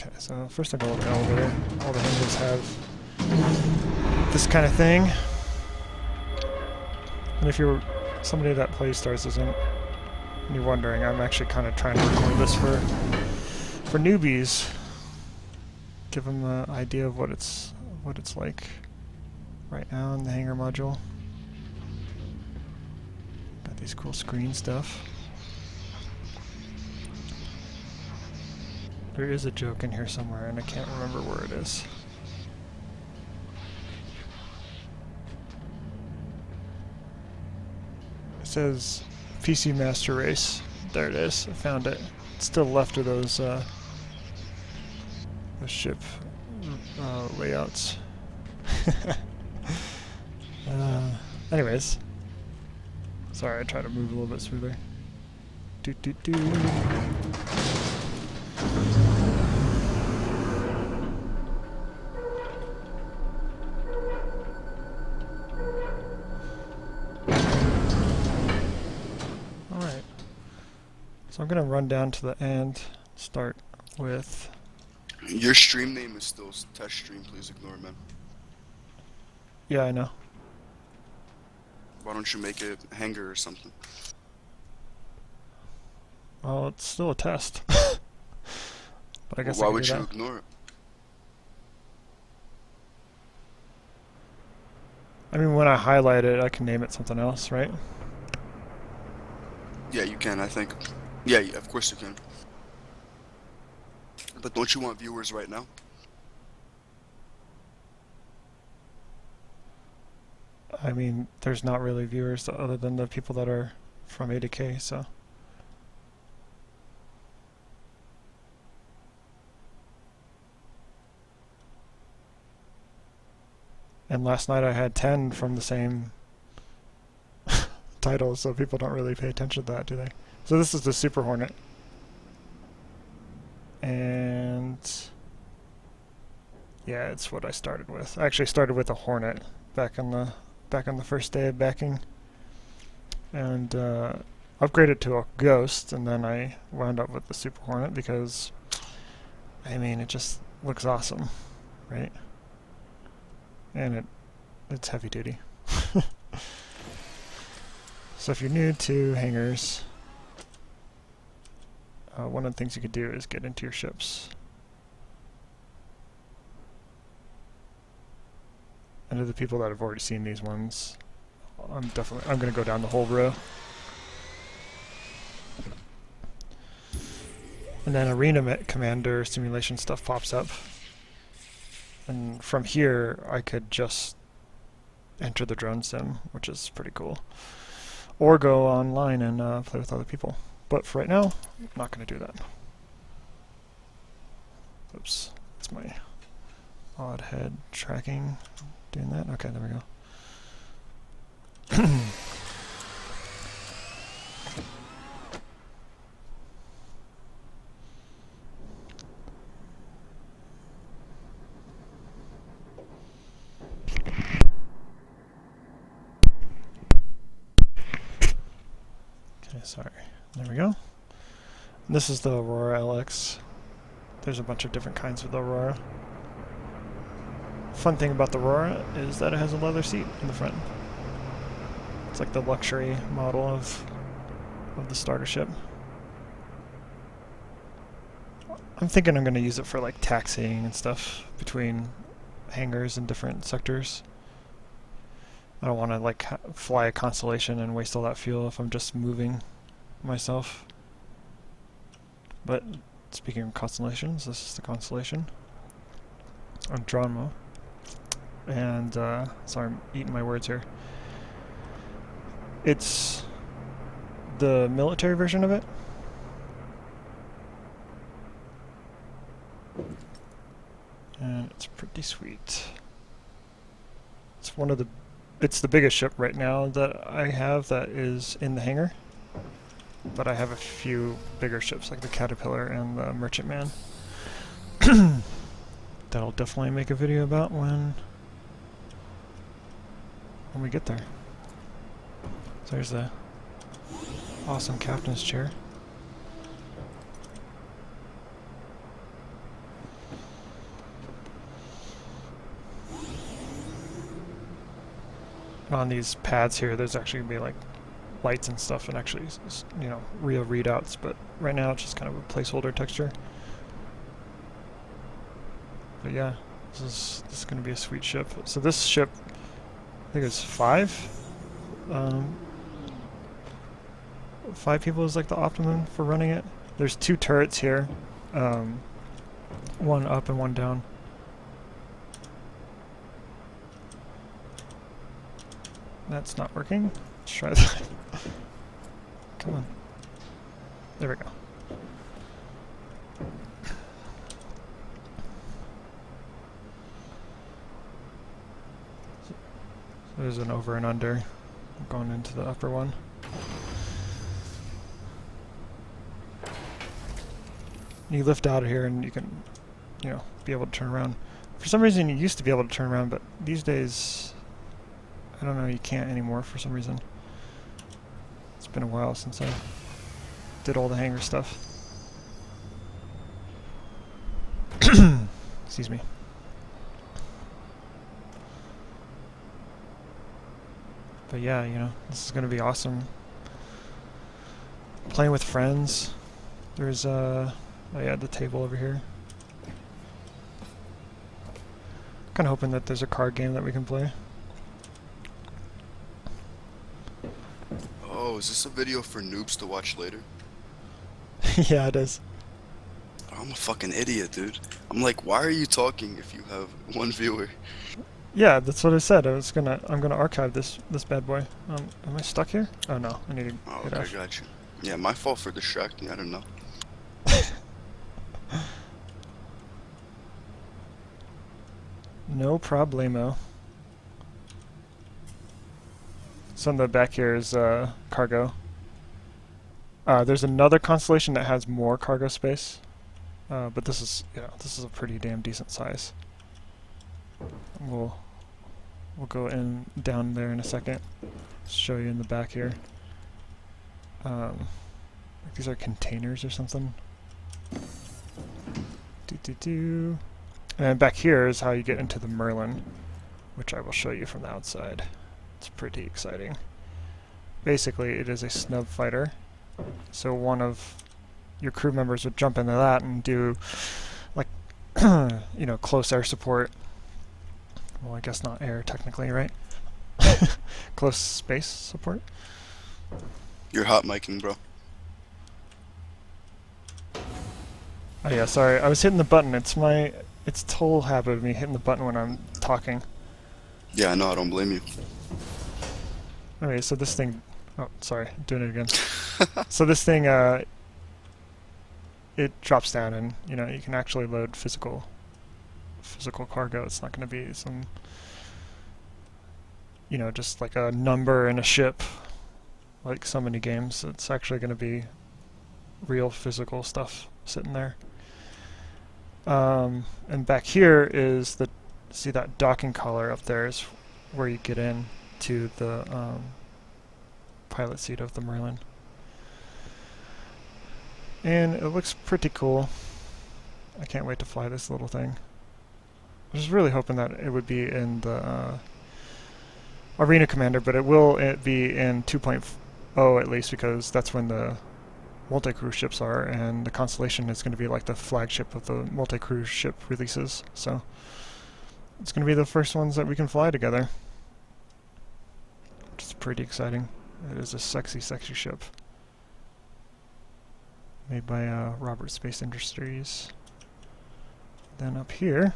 Okay, so first I go with an elevator. All the hangars have this kind of thing. And if you're somebody that plays Star Citizen and you're wondering, I'm actually kind of trying to record this for newbies. Give them an idea of what it's like right now in the hangar module. Got these cool screen stuff. There is a joke in here somewhere, and I can't remember where it is. It says PC Master Race. There it is. I found it. It's still left of those ship layouts. Anyways. Sorry, I try to move a little bit smoother. Do do do. Alright. So I'm gonna run down to the end, start with... Your stream name is still test stream, please ignore it, man. Yeah, I know. Why don't you make it Hangar or something? Well, it's still a test. But I guess Why I can would do you that. ignore it? I mean, when I highlight it, I can name it something else, right? Yeah, you can, I think. Yeah, of course you can. But don't you want viewers right now? I mean, there's not really viewers other than the people that are from A to K, so... And last night I had 10 from the same title, so people don't really pay attention to that, do they? So this is the Super Hornet. And... yeah, it's what I started with. I actually started with a Hornet back on the first day of backing. And upgraded to a Ghost, and then I wound up with the Super Hornet because, I mean, it just looks awesome, right? And it's heavy duty. So if you're new to hangars, one of the things you could do is get into your ships. And to the people that have already seen these ones, I'm going to go down the whole row. And then Arena Commander simulation stuff pops up. And from here, I could just enter the drone sim, which is pretty cool. Or go online and play with other people. But for right now, I'm not going to do that. Oops, that's my odd head tracking. Doing that? Okay, there we go. Sorry. There we go. This is the Aurora LX. There's a bunch of different kinds of the Aurora. Fun thing about the Aurora is that it has a leather seat in the front. It's like the luxury model of the starter ship. I'm thinking I'm going to use it for like taxiing and stuff between hangars and different sectors. I don't want to like fly a Constellation and waste all that fuel if I'm just moving myself. But speaking of constellations, this is the Constellation on drone mode. And sorry, I'm eating my words here. It's the military version of it. And it's pretty sweet. It's one of the It's the biggest ship right now that I have that is in the hangar. But I have a few bigger ships like the Caterpillar and the Merchantman. That'll definitely make a video about when we get there. So there's the awesome captain's chair. on these pads here, there's actually going to be like lights and stuff and actually, you know, real readouts, but right now it's just kind of a placeholder texture. But yeah, this is going to be a sweet ship. So this ship, I think it's 5. 5 people is like the optimum for running it. There's 2 turrets here, one up and one down. That's not working. Let's try that. Come on. There we go. So there's an over and under going into the upper one. You lift out of here and you can, you know, be able to turn around. For some reason you used to be able to turn around, but these days, I don't know, you can't anymore for some reason. It's been a while since I did all the hangar stuff. Excuse me. But yeah, you know, this is going to be awesome. Playing with friends. There's oh yeah, the table over here. Kind of hoping that there's a card game that we can play. Oh, is this a video for noobs to watch later? Yeah, it is. I'm a fucking idiot, dude. I'm like, why are you talking if you have 1 viewer? Yeah, that's what I said. I'm gonna archive this bad boy. Am I stuck here? Oh no, I need to Oh, get okay, off. gotcha. Yeah, my fault for distracting. I don't know. No problemo. So in the back here is cargo. There's another constellation that has more cargo space, but this is, you know, this is a pretty damn decent size. We'll go in down there in a second. Show you in the back here. These are containers or something. And back here is how you get into the Merlin, which I will show you from the outside. It's pretty exciting. Basically, it is a snub fighter. So one of your crew members would jump into that and do, like, you know, close air support. Well, I guess not air technically, right? Close space support. You're hot micing, bro. Oh yeah, sorry. I was hitting the button. It's total habit of me hitting the button when I'm talking. Yeah, I know. I don't blame you. Okay, so this thing... Oh, sorry. Doing it again. So this thing, it drops down and, you know, you can actually load physical cargo. It's not going to be some, you know, just like a number in a ship, like so many games. It's actually going to be real physical stuff sitting there. And back here is see that docking collar up there is where you get in to the pilot seat of the Merlin. And it looks pretty cool. I can't wait to fly this little thing. I was really hoping that it would be in the Arena Commander, but it will be in 2.0 at least, because that's when the multi-crew ships are, and the Constellation is going to be like the flagship of the multi-crew ship releases. So it's going to be the first ones that we can fly together, which is pretty exciting. It is a sexy, sexy ship. Made by Robert Space Industries. Then up here,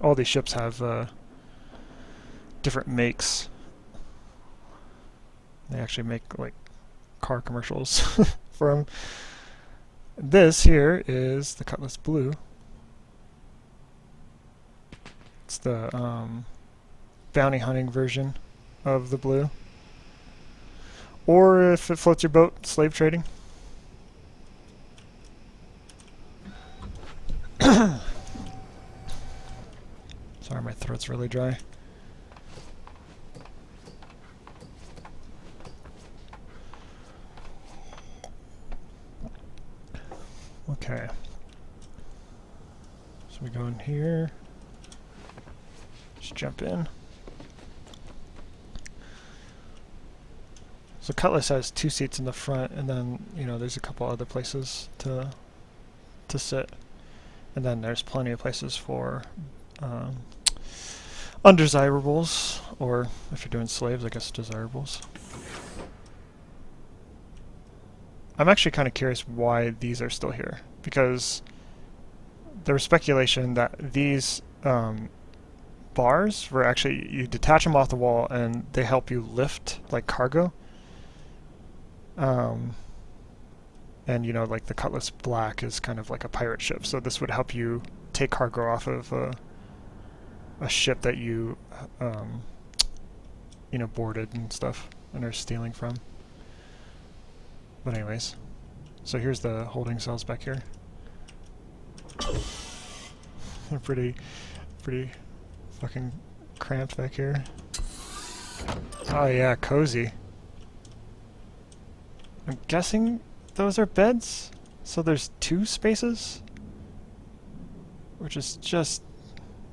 all these ships have different makes. They actually make like car commercials for them. This here is the Cutlass Blue. It's the bounty hunting version of the Blue. Or if it floats your boat, slave trading. Sorry, my throat's really dry. Okay. So we go in here. Just jump in. So Cutlass has 2 seats in the front, and then there's a couple other places to sit, and then there's plenty of places for undesirables, or if you're doing slaves, I guess desirables. I'm actually kind of curious why these are still here, because there was speculation that these bars were actually, you detach them off the wall and they help you lift like cargo. And like the Cutlass Black is kind of like a pirate ship, so this would help you take cargo off of a ship that you boarded and stuff and are stealing from. But anyways, so here's the holding cells back here. They're pretty fucking cramped back here. Oh yeah, cozy. I'm guessing those are beds? So there's 2 spaces? Which is just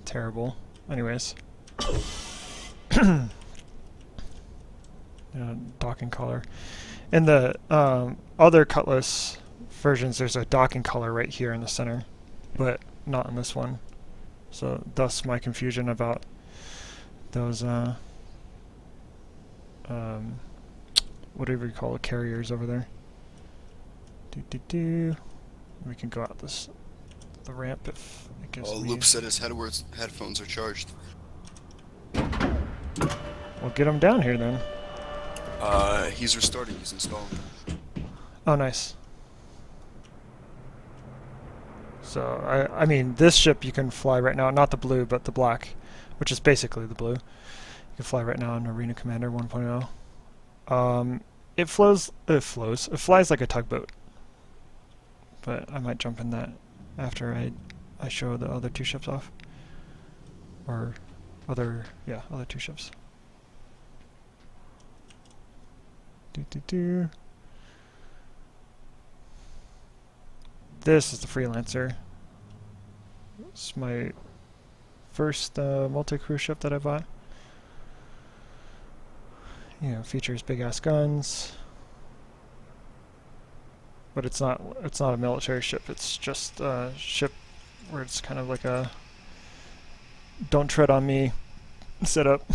terrible. Anyways. Docking collar. In the other Cutlass versions, there's a docking collar right here in the center, but not in this one. So thus my confusion about those whatever you call it, carriers over there. We can go out the ramp if it gives me... Loop said his headphones are charged. Well, get him down here then. He's restarting, he's installing. Oh, nice. So, I mean, this ship you can fly right now, not the blue, but the black, which is basically the blue. You can fly right now in Arena Commander 1.0. It flies like a tugboat. But I might jump in that after I show the other 2 ships off. Or other 2 ships. This is the Freelancer. It's my first multi-crew ship that I bought. Features big ass guns. But it's not a military ship, it's just a ship where it's kind of like a don't tread on me setup.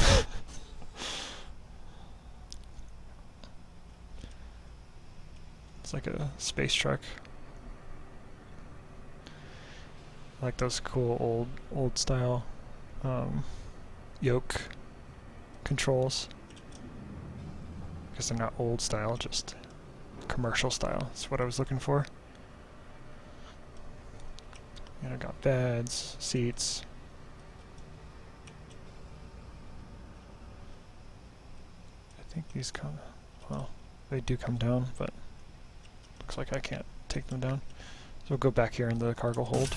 It's like a space truck. I like those cool old style yoke controls. Because they're not old style, just commercial style. That's what I was looking for. I got beds, seats. I think these they do come down, but looks like I can't take them down. So we'll go back here in the cargo hold.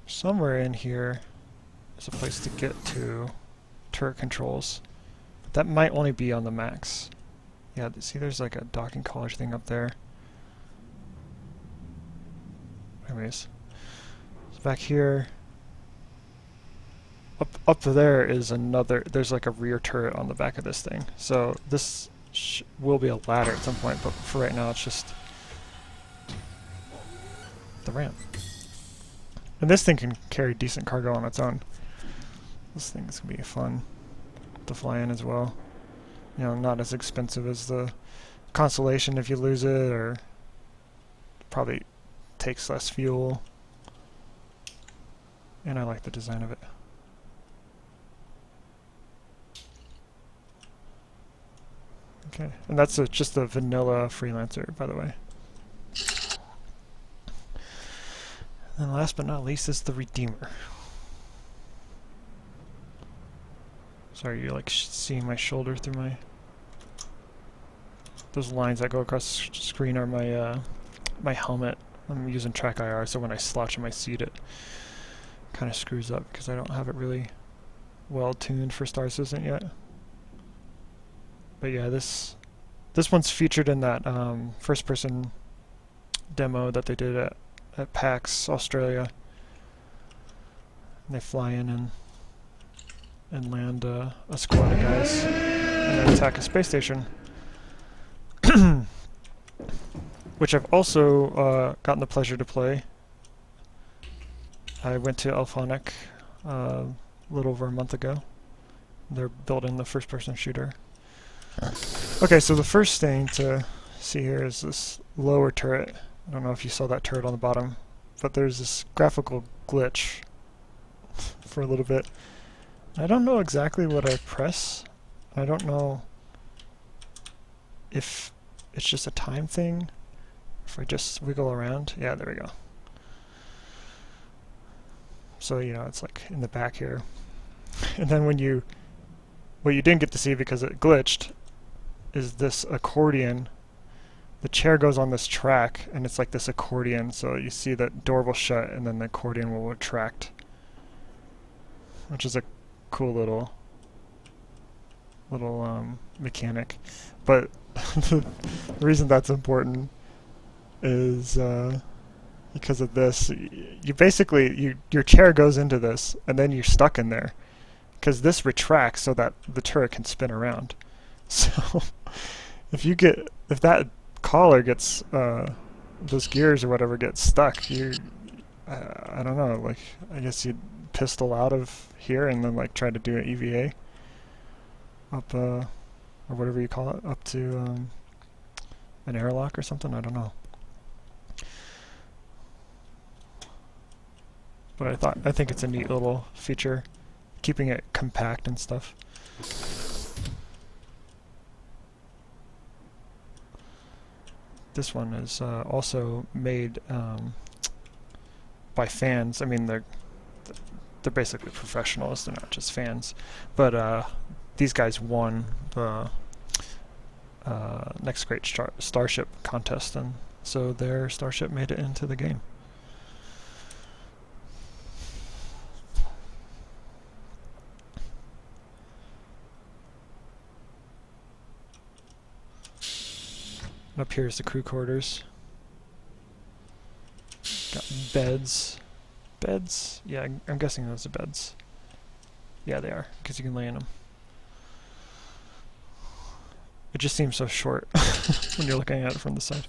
Somewhere in here is a place to get to turret controls. But that might only be on the max. Yeah, see there's like a docking collar thing up there. Anyways. So back here. Up there is there's like a rear turret on the back of this thing. So this will be a ladder at some point, but for right now it's just the ramp. And this thing can carry decent cargo on its own. This thing is going to be fun to fly in as well. Not as expensive as the Constellation if you lose it, or probably takes less fuel. And I like the design of it. Okay, and that's just a vanilla Freelancer, by the way. And last but not least is the Redeemer. Sorry, you're like seeing my shoulder through my... Those lines that go across the screen are my my helmet. I'm using track IR, so when I slouch in my seat it kind of screws up because I don't have it really well tuned for Star Citizen yet. But yeah, this one's featured in that first-person demo that they did at PAX Australia. And they fly in and land a squad of guys and then attack a space station. Which I've also gotten the pleasure to play. I went to Alphonic a little over a month ago. They're building the first-person shooter. Okay, so the first thing to see here is this lower turret. I don't know if you saw that turret on the bottom, but there's this graphical glitch for a little bit. I don't know exactly what I press. I don't know if it's just a time thing. If I just wiggle around, yeah, there we go. So, you know, it's like in the back here. And then what you didn't get to see because it glitched is this accordion. The chair goes on this track and it's like this accordion, so you see that door will shut and then the accordion will retract. Which is a cool little mechanic. But the reason that's important is because of this. You basically, your chair goes into this and then you're stuck in there because this retracts so that the turret can spin around. So if that collar gets those gears or whatever get stuck, you I don't know, like I guess you'd pistol out of here and then like try to do an EVA up or whatever you call it, up to an airlock or something, I don't know. But I think it's a neat little feature, keeping it compact and stuff. This one is also made by fans. I mean, they're basically professionals. They're not just fans. But these guys won the Next Great Starship contest, and so their Starship made it into the game. Up here is the crew quarters. Got beds. Beds? Yeah, I'm guessing those are beds. Yeah, they are, because you can lay in them. It just seems so short when you're looking at it from the side.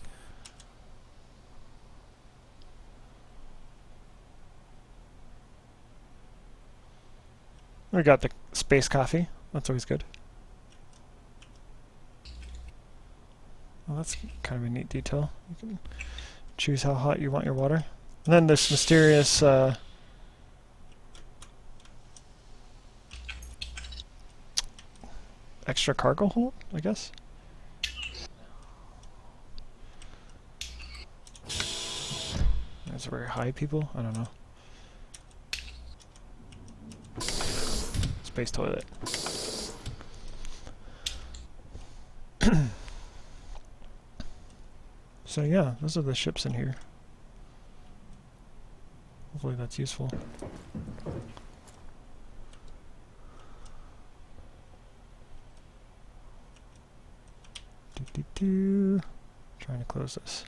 We got the space coffee. That's always good. Well, that's kind of a neat detail. You can choose how hot you want your water. And then this mysterious extra cargo hold, I guess. That's very high, people. I don't know. Space toilet. So yeah, those are the ships in here. Hopefully that's useful. Trying to close this.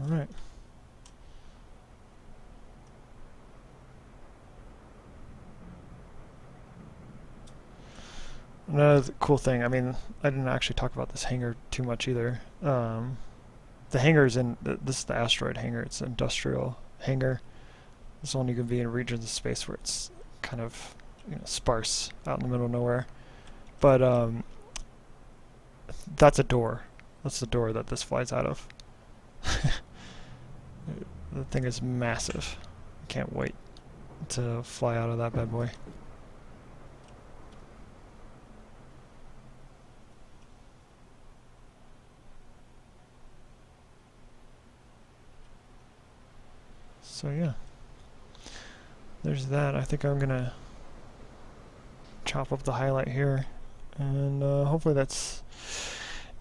All right. Another cool thing, I mean, I didn't actually talk about this hangar too much either. The hangar is this is the asteroid hangar. It's an industrial hangar. It's only going to be in regions of space where it's kind of, you know, sparse out in the middle of nowhere. But that's a door. That's the door that this flies out of. The thing is massive. I can't wait to fly out of that bad boy. So yeah, there's that. I think I'm gonna chop up the highlight here, and hopefully that's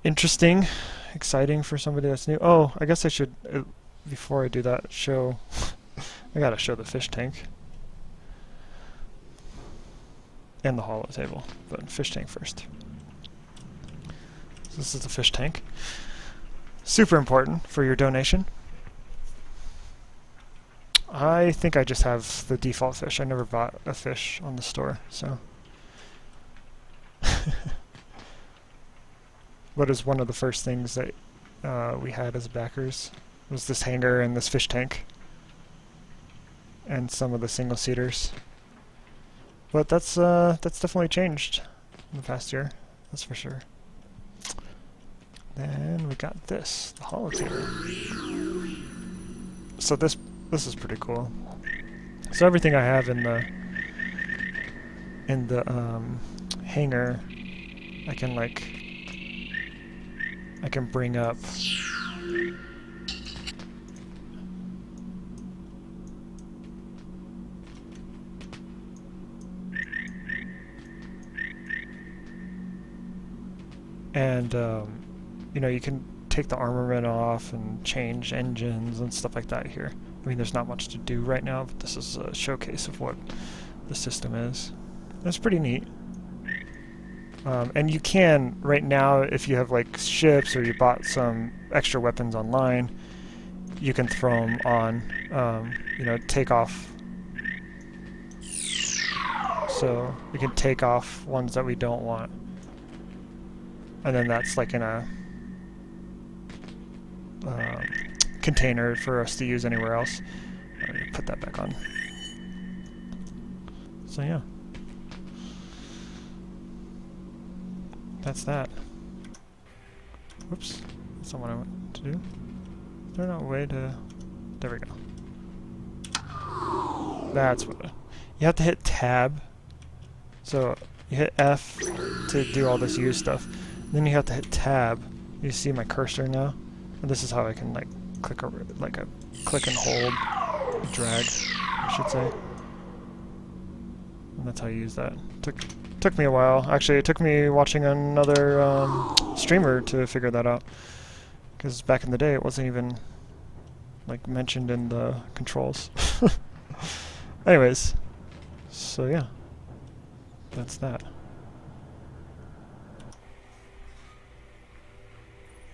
interesting, exciting for somebody that's new. Oh, I guess I should, before I do that, show, I gotta show the fish tank. And the hollow table, but fish tank first. So this is the fish tank. Super important for your donation. I think I just have the default fish. I never bought a fish on the store, so. What is one of the first things that we had as backers was this hangar and this fish tank. And some of the single-seaters. But that's definitely changed in the past year, that's for sure. Then we got this, the holotail. So this is pretty cool. So everything I have in the hangar, I can bring up. And you know, you can take the armament off and change engines and stuff like that here. I mean, there's not much to do right now, but this is a showcase of what the system is. That's pretty neat. And you can, right now, if you have like ships or you bought some extra weapons online, you can throw them on, you know, take off. So you can take off ones that we don't want. And then that's like in a container for us to use anywhere else. Let me put that back on. So yeah. That's that. Whoops. That's not what I want to do. Is there not a way to... There we go. That's what... You have to hit tab. So you hit F to do all this use stuff. Then you have to hit tab. You see my cursor now? And this is how I can like click over, like a click and hold, drag, I should say. And that's how you use that. Took me a while. Actually, it took me watching another streamer to figure that out. Because back in the day, it wasn't even like mentioned in the controls. Anyways, so yeah, that's that.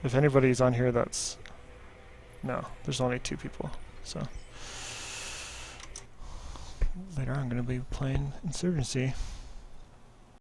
If anybody's on here that's... No, there's only 2 people, so... Later on I'm going to be playing Insurgency.